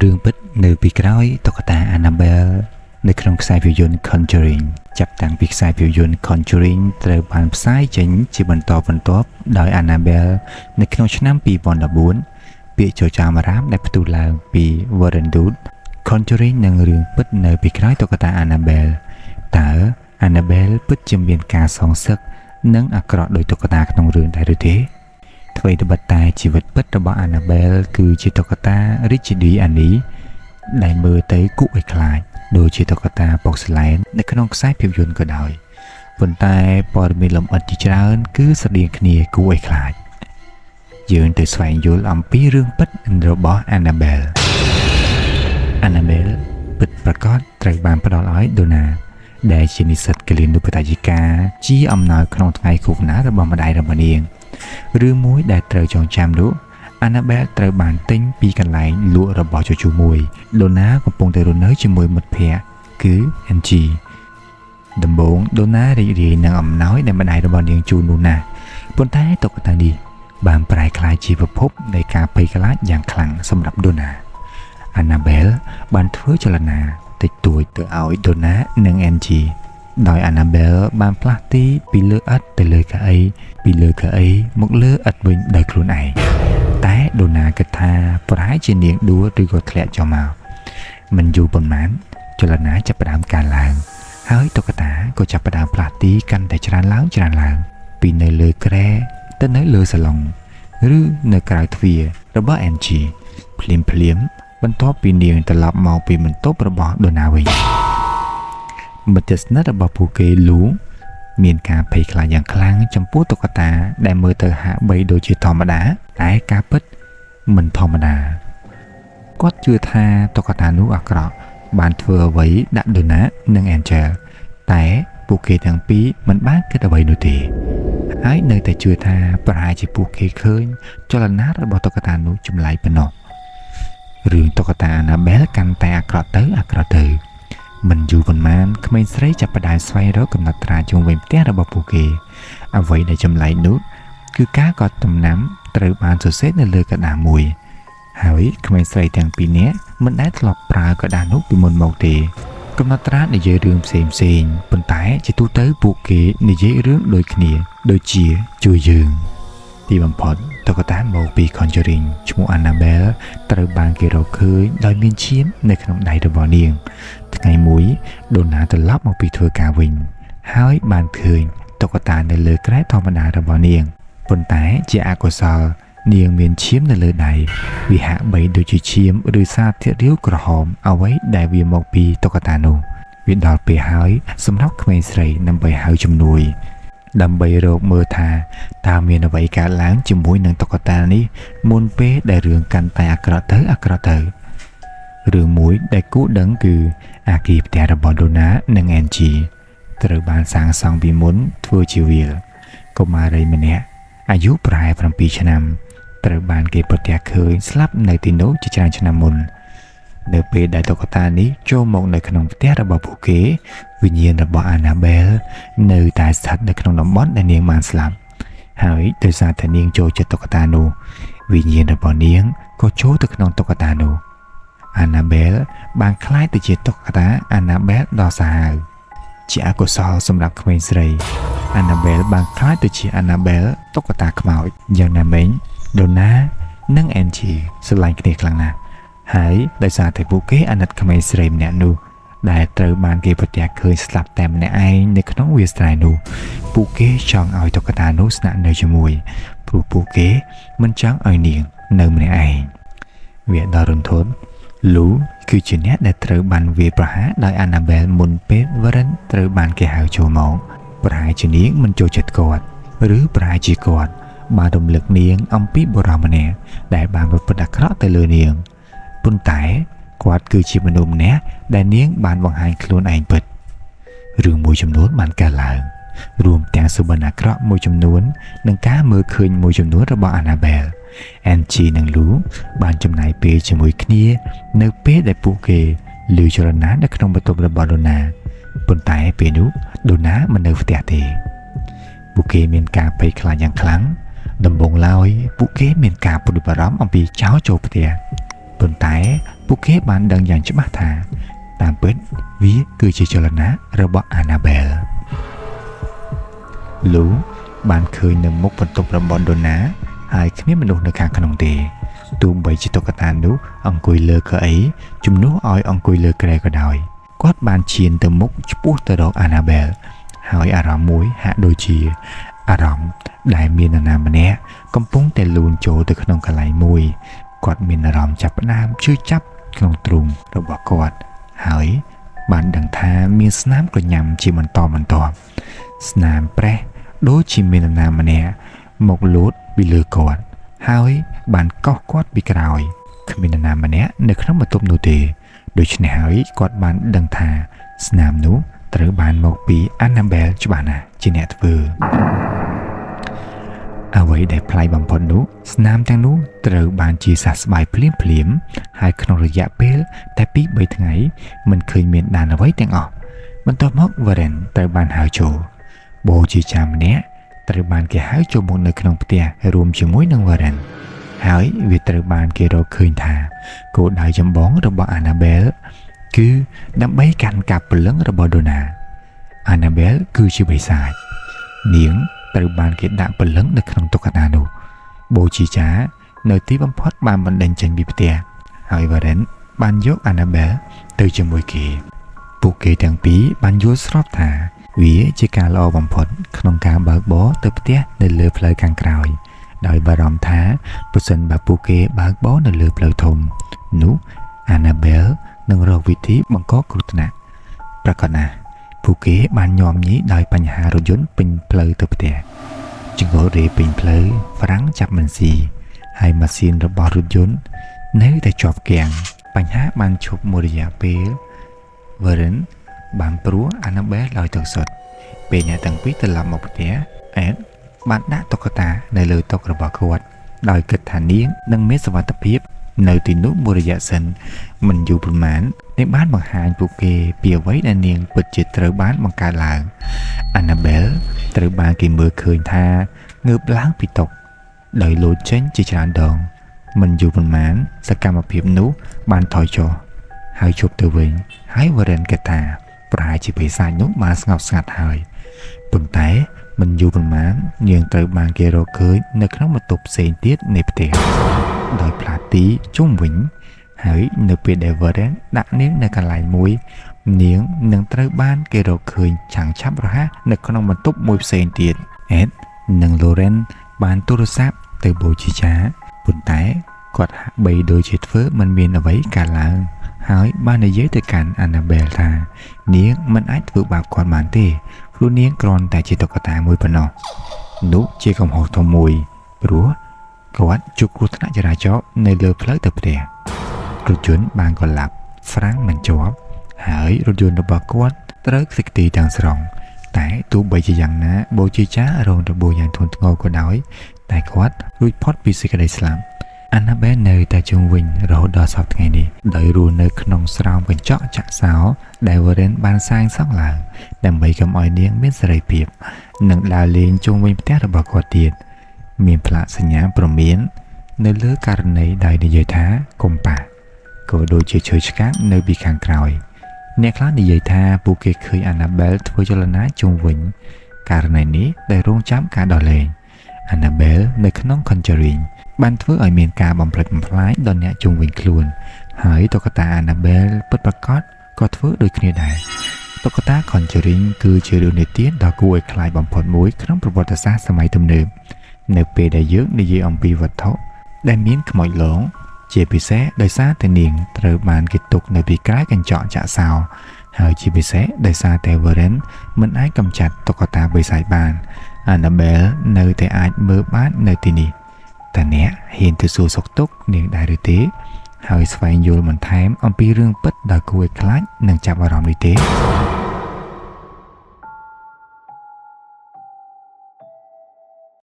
រឿងពិតនៅពីក្រោយតុក្កតា Annabelle នៅក្នុងខ្សែភាពយន្ត Conjuring ចាប់តាំងពីខ្សែភាពយន្ត Conjuring ត្រូវបានផ្សាយចេញជាបន្តបន្ទាប់ដោយ Annabelle នៅក្នុងឆ្នាំ2014ពាក្យចចាមអារ៉ាមដែលផ្ទុះឡើងពី Warren Dude Conjuring នឹងរឿងពិតនៅពីក្រោយតុក្កតា Annabelle តើ Annabelle ពិតជាមានការសងសឹកនិងអាក្រក់ដោយតុក្កតាក្នុងរឿងដែរឬទេអ្វីត្បិតតែជីវិតពិតរបស់ Annabelle គឺជាតុក្កតា Rigidi Annie ដែលមើលទៅគួរឲ្យខ្លាចដូចជាតុក្កតាប៉ុកសឡែននៅក្នុងខ្សែភាពយន្តក៏ដោយប៉ុន្តែព័ត៌មានលម្អិតជាច្រើនគឺស្រដៀងគ្នាគួរឲ្យខ្លាចយើងទៅស្វែងយល់អំពីរឿងពិតរបស់ Annabelle ពិតប្រាកដត្រូវបានផ្ដល់ឲ្យ Donna ដែលជានិស្សិតគិលានុបដ្ឋាយិកាជាអំណោយក្នុងថ្ងៃខួបកំណើតរបស់ម្ដាយរបស់នាងរឿងមួយដែលត្រូវចងចាំនោះ Annabelle ត្រូវបានទិញពីកន្លែងលក់របស់ជជុះមួយ Donna កំពុងតែរស់នៅជាមួយមិត្តភ័ក្តិគឺ Angie ដំបូង Donna រីករាយនឹងអំណោយដែលម្ដាយរបស់នាងជូននោះណាស់ប៉ុន្តែតុក្កតានេះបានប្រែក្លាយជាប្រភពនៃការភ័យខ្លាចយ៉ាងខ្លាំងសម្រាប់ Donna Annabelle បានធ្វើចលនាតិចតួចទៅឲ្យ Donna និង Angie ដោយ Annabelle បានផ្លាស់ទីពីលើឥដ្ឋទៅលើកៅអីពីលើកៅអីមកលើឥដ្ឋវិញដោយខ្លួនឯងតែ Donna គិតថាប្រហែលជានាងដួលឬក៏ធ្លាក់ចុះមកមិនយូរប៉ុន្មានចលនាចាប់ផ្ដើមកើនឡើងហើយតុក្កតាក៏ចាប់ផ្ដើមផ្លាស់ទីកាន់តែច្រើនឡើងពីនៅលើគ្រែទៅនៅលើសាឡុងឬនៅក្រៅទ្វាររបស់ Angie ភ្លាមបន្ទាប់ពីនាងត្រឡប់មកពីបន្ទប់របស់ Donna វិញមិត្តស្និទ្ធរបស់ពួកគេ Lou មានការភ័យខ្លាចយ៉ាងខ្លាំងចំពោះតុក្កតាដែលមើលទៅហាក់បីដូចជាធម្មតាតែការពិតមិនធម្មតាគាត់ជឿថាតុក្កតានោះអាក្រក់បានធ្វើអ្វីដាក់ Donna និង Angel តែពួកគេទាំងពីរមិនបានគិតអ្វីនោះទេហើយនៅតែជឿថាប្រហែលជាពួកគេឃើញចលនារបស់តុក្កតានោះចម្លែកប៉ុណ្ណោះរឿងតុក្កតា Annabelle កាន់តែអាក្រក់ទៅមិនយូរប៉ុន្មានក្មេងស្រីចាប់ផ្ដើមស្វែងរកកំណត់ត្រាជុំវិញផ្ទះរបស់ពួកគេអ្វីដែលចម្លែកនោះគឺការកត់ដំណាំត្រូវបានសរសេរនៅលើกระดาษមួយហើយក្មេងស្រីទាំងពីរនាក់មិនដែលធ្លាប់ប្រើกระดาษនោះពីមុនមកទេកំណត់ត្រានិយាយរឿងផ្សេងប៉ុន្តែជាទូទៅពួកគេនិយាយរឿងដូចគ្នាដូចជាជួយយើងទីបំផុតតុក្កតាមកពី Conjuring ឈ្មោះ Annabelle ត្រូវបានគេរកឃើញដោយមានឈាមនៅក្នុងដៃរបស់នាងថ្ងៃមួយ Donna ត្រឡប់មកពីធ្វើការវិញហើយបានឃើញតុក្កតានៅលើគ្រែធម្មតារបស់នាងប៉ុន្តែជាអកុសលនាងមានឈាមនៅលើដៃវាហាក់បីដូចជាឈាមឬសារធាតុរាវក្រហមអ្វីដែលវាមកពីតុក្កតានោះវាដល់ពេលហើយសម្រាប់ក្មេងស្រីដើម្បីហៅជំនួយដើម្បីរកមើលថាតើមានអ្វីកើតឡើងជាមួយនឹងតុក្កតានេះមុនពេលដែលរឿងកាន់តែអាក្រក់ទៅរឿងមួយដែលគួរដឹងគឺអាគារផ្ទះរបស់ Donna និង Angie ត្រូវបានសាងសង់ពីមុនធ្វើជាវាលកុមារីម្នាក់អាយុប្រហែល7ឆ្នាំត្រូវបានគេប្រទះឃើញស្លាប់នៅទីនោះជាច្រើនឆ្នាំមុននៅពេលដែលតុក្កតានេះចូលមកនៅក្នុងផ្ទះរបស់ពួកគេវិញ្ញាណរបស់ Annabelle នៅតែស្ថិតនៅក្នុងតំបន់ដែលនាងបានស្លាប់ហើយដោយសារតែនាងចូលចិត្តតុក្កតានោះវិញ្ញាណរបស់នាងក៏ចូលទៅក្នុងតុក្កតានោះ Annabelle បានក្លាយទៅជាតុក្កតា Annabelle ដ៏សាហាវជាអកុសលសម្រាប់ក្មេងស្រី Annabelle បានក្លាយទៅជា Annabelle តុក្កតាខ្មោចយ៉ាងណាមិញ Donna និង Angie ស្រឡាញ់គ្នាខ្លាំងណាស់ហើយដោយសារតែពួកគេអាណិតក្មេងស្រីម្នាក់នោះដែលត្រូវបានគេប្រទះឃើញស្លាប់តែម្នាក់ឯងនៅក្នុងវាលស្រែនោះពួកគេចង់ឲ្យតុក្កតានោះស្នាក់នៅជាមួយព្រោះពួកគេមិនចង់ឲ្យនាងនៅម្នាក់ឯងវាដ៏រន្ធត់ Lou គឺជាអ្នកដែលត្រូវបានវាយប្រហារដោយ Annabelle មុនពេល Warren ត្រូវបានគេហៅចូលមកប្រហែលជានាងមិនចូលចិត្តគាត់ឬប្រហែលជាគាត់បានរំលឹកនាងអំពីបុរសម្នាក់ដែលបានប្រព្រឹត្តអាក្រក់ទៅលើនាងប៉ុន្តែគាត់គឺជាមនុស្សម្នាក់ដែលនាងបានបង្ហាញខ្លួនឯងពិតរឿងមួយចំនួនបានកើតឡើងរួមទាំងសុបិនអាក្រក់មួយចំនួននិងការមើលឃើញមួយចំនួនរបស់ Annabelle Angie និង Lou បានចំណាយពេលជាមួយគ្នានៅពេលដែលពួកគេឮចលនានៅក្នុងបន្ទប់របស់ Donna ប៉ុន្តែពេលនោះ Donna មិននៅផ្ទះទេពួកគេមានការភ័យខ្លាចយ៉ាងខ្លាំងដំបូងឡើយពួកគេមានការព្រួយបារម្ភអំពីចោរចូលផ្ទះប៉ុន្តែ ពួកគេបានដឹងយ៉ាងច្បាស់ថាតាមពិតវាគឺជាចលនារបស់ Annabelle លូបានឃើញនៅមុខបន្ទប់របស់ Donna ហើយគ្មានមនុស្សនៅខាងក្នុងទេទោះបីជាតុក្កតានោះអង្គុយលើកៅអីជំនួសឲ្យអង្គុយលើគ្រែក៏ដោយគាត់បានឈានទៅមុខឆ្ពោះទៅរក Annabelle ហើយអារម្មណ៍មួយហាក់ដូចជាអារម្មណ៍ដែលមាននរណាម្នាក់កំពុងតែលូនចូលទៅក្នុងកន្លែងមួយគាត់មានអារម្មណ៍ចាប់ផ្ដើមឈឺចាប់ក្នុងទ្រូងរបស់គាត់ហើយបានដឹងថាមានស្នាមក្រញាំជាបន្តបន្ទាប់ស្នាមប្រេះដូចជាមាននរណាម្នាក់មកលូតពីលើគាត់ហើយបានកោសគាត់ពីក្រោយគ្មាននរណាម្នាក់នៅក្នុងបន្ទប់នោះទេដូច្នេះហើយគាត់បានដឹងថាស្នាមនោះត្រូវបានមកពី Annabelle ច្បាស់ណាស់ជាអ្នកធ្វើអ្វីដែលប្លែកបំផុតនោះស្នាមទាំងនោះត្រូវបានជាសះស្បើយភ្លាមហើយក្នុងរយៈពេលតែ 2-3 ថ្ងៃមិនឃើញមានដានអ្វីទាំងអស់បន្ទាប់មក Warren ត្រូវបានហៅចូលបូជាចាម្នាក់ត្រូវបានគេហៅចូលមកនៅក្នុងផ្ទះរួមជាមួយនឹង Warren ហើយវាត្រូវបានគេរកឃើញថាគោលដៅចម្បងរបស់ Annabelle គឺដើម្បីកាន់កាប់ព្រលឹងរបស់ Donna Annabelle គឺជាបិសាចនាងត្រូវបានគេដាក់ព្រលឹងនៅក្នុងតុក្កតានោះបូជាចានៅទីបំផុតបានបណ្ដេញចេញពីផ្ទះហើយ Warren បានយក Annabelle ទៅជាមួយគេពួកគេទាំងពីរបានយល់ស្របថាវាជាការល្អបំផុតក្នុងការបើកបរទៅផ្ទះនៅលើផ្លូវខាងក្រោយដោយបារម្ភថាប្រសិនបើពួកគេបើកបរនៅលើផ្លូវធំនោះ Annabelle នឹងរកវិធីបង្កគ្រោះថ្នាក់ប្រកាសណាស់ពួកគេបានញោមញីដោយបញ្ហារថយន្តពេញផ្លូវទៅផ្ទះចង្កូតរេពេញផ្លូវហ្វ្រាំងចាប់មិនស៊ីហើយម៉ាស៊ីនរបស់រថយន្តនៅតែជាប់គាំងបញ្ហាបានឈប់មួយរយៈពេល Warren បានព្រោះ Annabelle ឲ្យទៅសុទ្ធពេលអ្នកទាំងពីរត្រឡប់មកផ្ទះ Ed បានដាក់តុក្កតានៅលើតុរបស់គាត់ដោយគិតថានាងនឹងមានសុវត្ថិភាពនៅទីនោះមួយរយៈសិនមិនយូរប៉ុន្មាននាងបានបង្ហាញពួកគេពីអ្វីដែលនាងពិតជាត្រូវបានបង្កើតឡើង Annabelle ត្រូវបានគេមើលឃើញថាងើបឡើងពីតុដោយលោតចេញជាច្រើនដងមិនយូរប៉ុន្មានសកម្មភាពនោះបានថយចុះហើយជប់ទៅវិញហើយ Warren គិតថាប្រហែលជាបិសាចនោះបានស្ងប់ស្ងាត់ហើយប៉ុន្តែមិនយូរប៉ុន្មាននាងត្រូវបានគេរកឃើញនៅក្នុងបន្ទប់ផ្សេងទៀតនៃផ្ទះដោយផ្លាតទីជុំវិញហើយនៅពេលដែល Warren ដាក់នាងនៅកន្លែងមួយនាងនឹងត្រូវបានគេរកឃើញឆាំងឆាប់រហ័សនៅក្នុងបន្ទប់មួយផ្សេងទៀត Ed និង Lauren បានទូរស័ព្ទទៅបូជាចាប៉ុន្តែគាត់ហាក់បីដូចជាធ្វើមិនមានអ្វីកើតឡើងហើយបាននិយាយទៅកាន់ Annabelle ថានាងមិនអាចធ្វើបាបគាត់បានទេព្រោះនាងគ្រាន់តែជាតុក្កតាមួយប៉ុណ្ណោះនោះជាកំហុសធំមួយព្រោះគាត់ជួបគ្រោះថ្នាក់ចរាចរណ៍នៅលើផ្លូវទៅផ្ទះរថយន្តបានកលាប់ហ្វ្រាំងមិនជាប់ហើយរថយន្តរបស់គាត់ត្រូវខ្ទេចខ្ទីទាំងស្រុងតែទោះបីជាយ៉ាងណាបូជាចារងរបួសយ៉ាងធ្ងន់ធ្ងរក៏ដោយតែគាត់រួចផុតពីសេចក្តីស្លាប់ Annabelle នៅតែជុំវិញរហូតដល់សប្តាហ៍ថ្ងៃនេះដោយរស់នៅក្នុងស្រោមកញ្ចក់ចាក់សោដែល Warren បានសាងសង់ឡើងដើម្បីកុំឲ្យនាងមានសេរីភាពនិងដើរលេងជុំវិញផ្ទះរបស់គាត់ទៀតមានផ្លាកសញ្ញាព្រមាននៅលើករណីដែលនិយាយថាកុំប៉ះក៏ដូចជាឈើឆ្កាងនៅពីខាងក្រោយអ្នកខ្លះនិយាយថាពួកគេឃើញ Annabelle ធ្វើចលនាជុំវិញករណីនេះដែលរងចាំការដោះលែង Annabelle នៅក្នុង Conjuring បានធ្វើឲ្យមានការបំផ្លិចបំផ្លាញដល់អ្នកជុំវិញខ្លួនហើយតុក្កតា Annabelle ពិតប្រាកដក៏ធ្វើដូចគ្នាដែរតុក្កតា Conjuring គឺជារឿងនិទានដ៏គួរឲ្យខ្លាចបំផុតមួយក្នុងប្រវត្តិសាស្ត្រសម័យទំនើបនៅពេលដែលយើងនិយាយអំពីវត្ថុដែលមានខ្មោចលងជាពិសេសដោយសារតែនាងត្រូវបានគេទុកនៅពីក្រោយកញ្ចក់ចាក់សោហើយជាពិសេសដោយសារតែ Warren មិនអាចកម្ចាត់តុក្កតាបិសាចបាន Annabelle នៅតែអាចមើលបាននៅទីនេះតើអ្នកហ៊ានទៅសួរសុខទុក្ខនាងដែរឬទេហើយស្វែងយល់បន្ថែមអំពីរឿងពិតដ៏គួរឲ្យខ្លាចនិងចាប់អារម្មណ៍នេះទេ